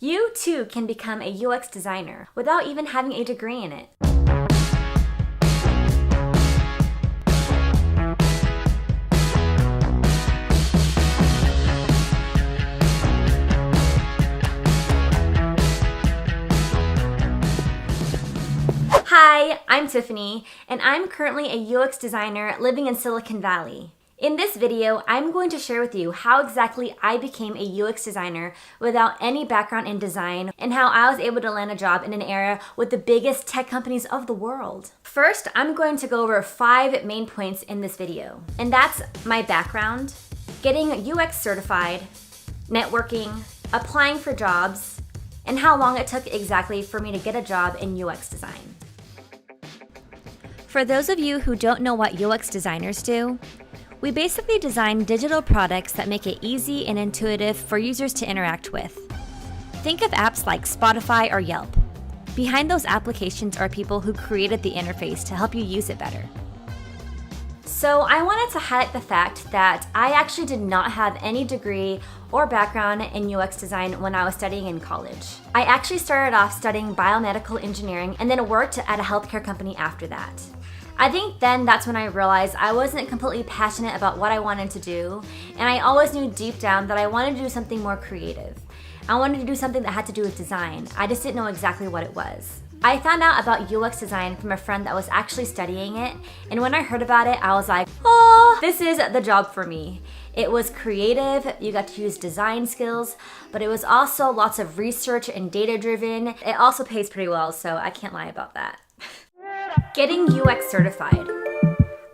You too can become a UX designer without even having a degree in it. Hi, I'm Tiffany, and I'm currently a UX designer living in Silicon Valley. In this video, I'm going to share with you how exactly I became a UX designer without any background in design and how I was able to land a job in an area with the biggest tech companies of the world. First, I'm going to go over 5 main points in this video, and that's my background, getting UX certified, networking, applying for jobs, and how long it took exactly for me to get a job in UX design. For those of you who don't know what UX designers do, we basically design digital products that make it easy and intuitive for users to interact with. Think of apps like Spotify or Yelp. Behind those applications are people who created the interface to help you use it better. So I wanted to highlight the fact that I actually did not have any degree or background in UX design when I was studying in college. I actually started off studying biomedical engineering and then worked at a healthcare company after that. I think then that's when I realized I wasn't completely passionate about what I wanted to do, and I always knew deep down that I wanted to do something more creative. I wanted to do something that had to do with design. I just didn't know exactly what it was. I found out about UX design from a friend that was actually studying it, and when I heard about it, I was like, oh, this is the job for me. It was creative, you got to use design skills, but it was also lots of research and data-driven. It also pays pretty well, so I can't lie about that. Getting UX certified.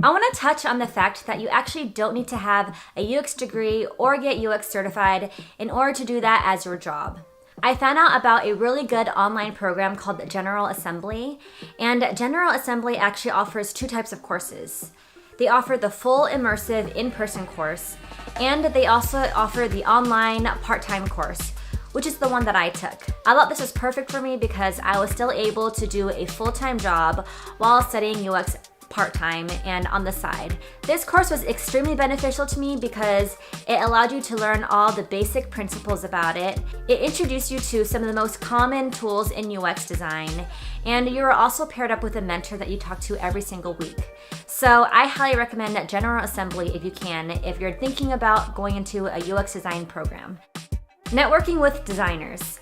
I want to touch on the fact that you actually don't need to have a UX degree or get UX certified in order to do that as your job. I found out about a really good online program called General Assembly, and General Assembly actually offers 2 types of courses. They offer the full immersive in-person course, and they also offer the online part-time course, which is the one that I took. I thought this was perfect for me because I was still able to do a full-time job while studying UX part-time and on the side. This course was extremely beneficial to me because it allowed you to learn all the basic principles about it. It introduced you to some of the most common tools in UX design, and you were also paired up with a mentor that you talk to every single week. So I highly recommend General Assembly if you can, if you're thinking about going into a UX design program. Networking with designers.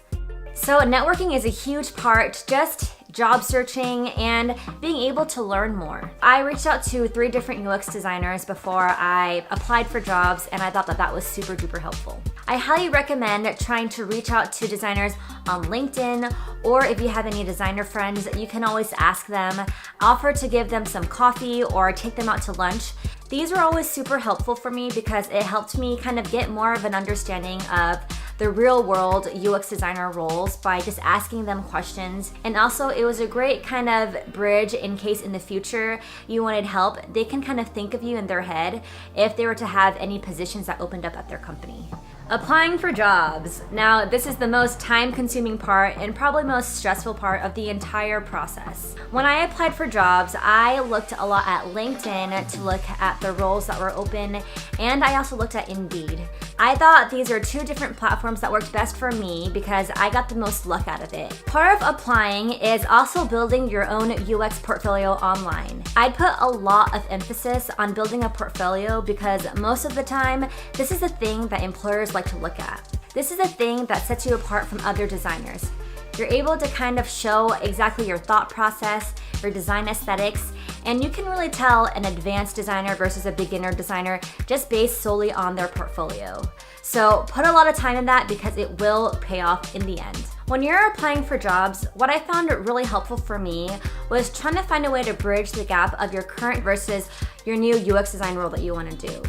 So networking is a huge part, just job searching and being able to learn more. I reached out to 3 different UX designers before I applied for jobs, and I thought that was super duper helpful. I highly recommend trying to reach out to designers on LinkedIn, or if you have any designer friends, you can always ask them, offer to give them some coffee or take them out to lunch. These were always super helpful for me because it helped me kind of get more of an understanding of the real world UX designer roles by just asking them questions. And also it was a great kind of bridge in case in the future you wanted help. They can kind of think of you in their head if they were to have any positions that opened up at their company. Applying for jobs. Now, this is the most time-consuming part and probably most stressful part of the entire process. When I applied for jobs, I looked a lot at LinkedIn to look at the roles that were open, and I also looked at Indeed. I thought these are 2 different platforms that worked best for me because I got the most luck out of it. Part of applying is also building your own UX portfolio online. I'd put a lot of emphasis on building a portfolio because most of the time, this is the thing that employers like to look at. This is a thing that sets you apart from other designers. You're able to kind of show exactly your thought process, your design aesthetics, and you can really tell an advanced designer versus a beginner designer just based solely on their portfolio. So put a lot of time in that because it will pay off in the end. When you're applying for jobs, what I found really helpful for me was trying to find a way to bridge the gap of your current versus your new UX design role that you want to do.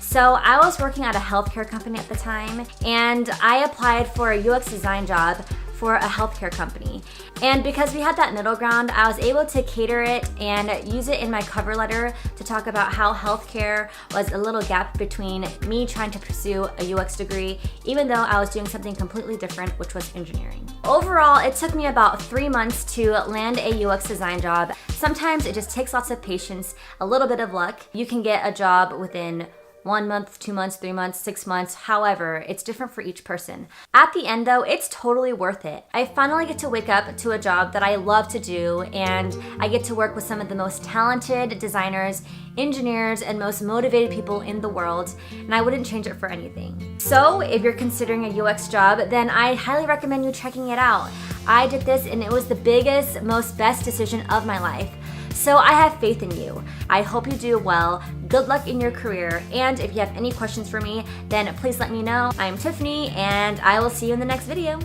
So I was working at a healthcare company at the time, and I applied for a UX design job for a healthcare company. And because we had that middle ground, I was able to cater it and use it in my cover letter to talk about how healthcare was a little gap between me trying to pursue a UX degree, even though I was doing something completely different, which was engineering. Overall, it took me about 3 months to land a UX design job. Sometimes it just takes lots of patience, a little bit of luck. You can get a job within 1 month, 2 months, 3 months, 6 months, however, it's different for each person. At the end though, it's totally worth it. I finally get to wake up to a job that I love to do, and I get to work with some of the most talented designers, engineers, and most motivated people in the world, and I wouldn't change it for anything. So if you're considering a UX job, then I highly recommend you checking it out. I did this and it was the biggest, most best decision of my life. So I have faith in you. I hope you do well. Good luck in your career. And if you have any questions for me, then please let me know. I'm Tiffany, and I will see you in the next video.